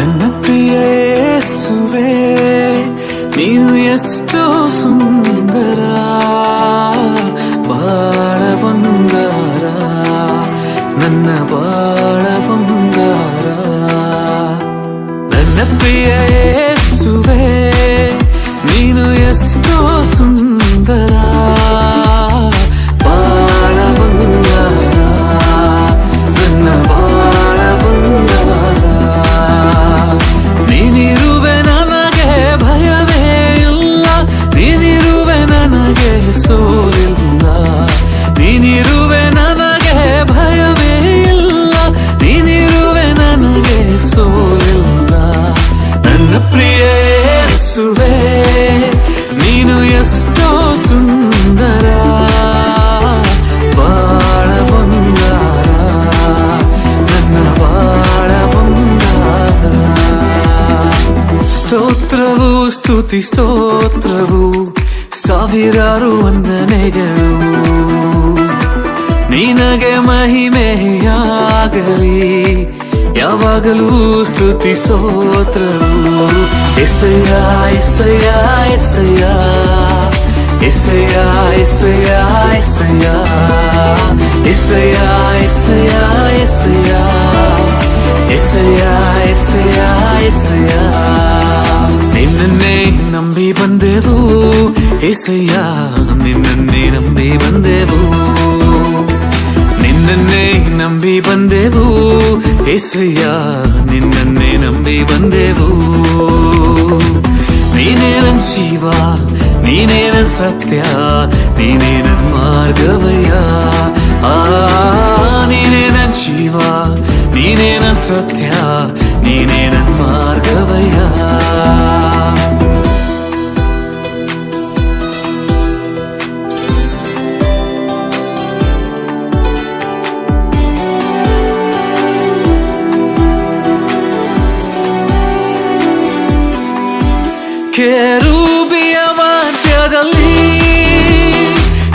ನನ್ನ ಪ್ರಿಯ ಯೇಸುವೇ, ನೀನು ಎಷ್ಟೋ ಸುಂದರ, ಬಾಳ ಬಂಗಾರ, ನನ್ನ ಬಾಳ ಬಂಗಾರ. ನನ್ನ ಪ್ರಿಯ ಯೇಸುವೇ, ನೀನು ಎಷ್ಟೋ ಸುಂದರ, ಬಾಳ ಬಂಗಾರ, ನನ್ನ ಬಾಳ ಬಂಗಾರ. ನೀನಿರುವೆ ನನಗೆ ಭಯವೇ ಇಲ್ಲ, ನೀನಿರುವೆ ನನಗೆ ಸೋಲಿಲ್ಲ, ನೀನಿರುವೆ ನನಗೆ ಭಯವೇ ಇಲ್ಲ, ನೀನಿರುವೆ ನನಗೆ ಸೋಲಿಲ್ಲ. ನನ್ನ ಪ್ರಿಯ ಯೇಸುವೇ, ನೀನು ಎಷ್ಟೋ ಸುಂದರ, ಬಾಳ ಬಂಗಾರ, ನನ್ನ ಬಾಳ ಬಂಗಾರ. ಸ್ತೋತ್ರವು ಸ್ತುತಿ ಸ್ತೋತ್ರವು, ಸಾವಿರಾರು ವಂದನೆಗಳು ನಿನಗೆ ಮಹಿಮೆಯಾಗಲಿ, ಯಾವಾಗಲೂ ಸ್ತುತಿ ಸ್ತೋತ್ರವು. ಎಸಯ್ಯ ಎಸಯ್ಯ ಎಸಯ್ಯ ಎಸಯ್ಯ ಎಸಯ್ಯ ಎಸಯ್ಯ ಎಸಯ್ಯ ಎಸಯ್ಯ ಎಸಯ್ಯ ಎಸಯ್ಯ ಎಸಯ್ಯ ಎಸಯ್ಯ. ನಿನ್ನನ್ನೇ ನಂಬಿ ಬಂದೆವು ಎಸಯ್ಯ, ನಿನ್ನನ್ನೇ ನಂಬಿ ಬಂದೆವು, ನಿನ್ನನ್ನೇ ನಂಬಿ ಬಂದೆವು ಎಸಯ್ಯ, ನಿನ್ನನ್ನೇ ನಂಬಿ ಬಂದೆವು. ನೀನೇ ನನ್ ಜೀವ, ನೀನೇ ನನ್ ಸತ್ಯ, ನೀನೇ ನನ್ ಮಾರ್ಗವಯ್ಯ. ನೀನೇ ನನ್ ಜೀವ, ನೀನೇ ನನ್ ಸತ್ಯ, ನೀನೇ ನನ್ ಮಾರ್ಗವಯ್ಯ. ಕೆರೂಬಿಯ ಮಧ್ಯದಲ್ಲಿ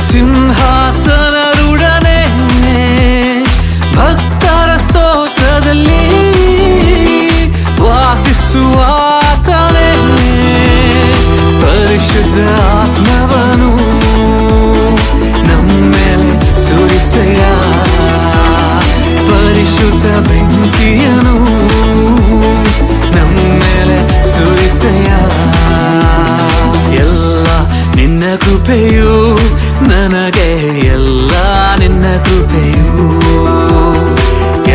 ಸಿಂಹಾಸನರುಡನೆ, ಭಕ್ತರ ಸ್ತೋತ್ರದಲ್ಲಿ ವಾಸಿಸುವಾತನೇ, ಪರಿಶುದ್ಧ ಆತ್ಮವನು ನಮ್ಮೇಲೆ ಸುರಿಸೆಯ, ಪರಿಶುದ್ಧ ಬೆಂಕಿಯನು ನಮ್ಮೇಲೆ ಸುರಿಸೆಯ. ಎಲ್ಲ ನಿನ್ನ ಕೃಪೆಯು ನನಗೆ, ಎಲ್ಲ ನಿನ್ನ ಕೃಪೆಯು,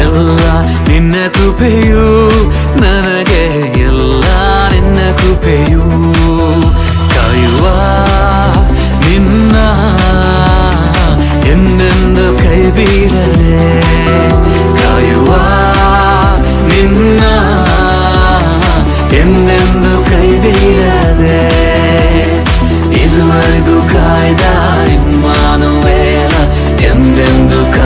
ಎಲ್ಲ ನಿನ್ನ ಕೃಪೆಯು ನನಗೆ, ಎಲ್ಲ ನಿನ್ನ ಕೃಪೆಯು. ಕಾಯುವ ನಿನ್ನ ಎಂದೆಂದು ಕೈ ಬೀಳ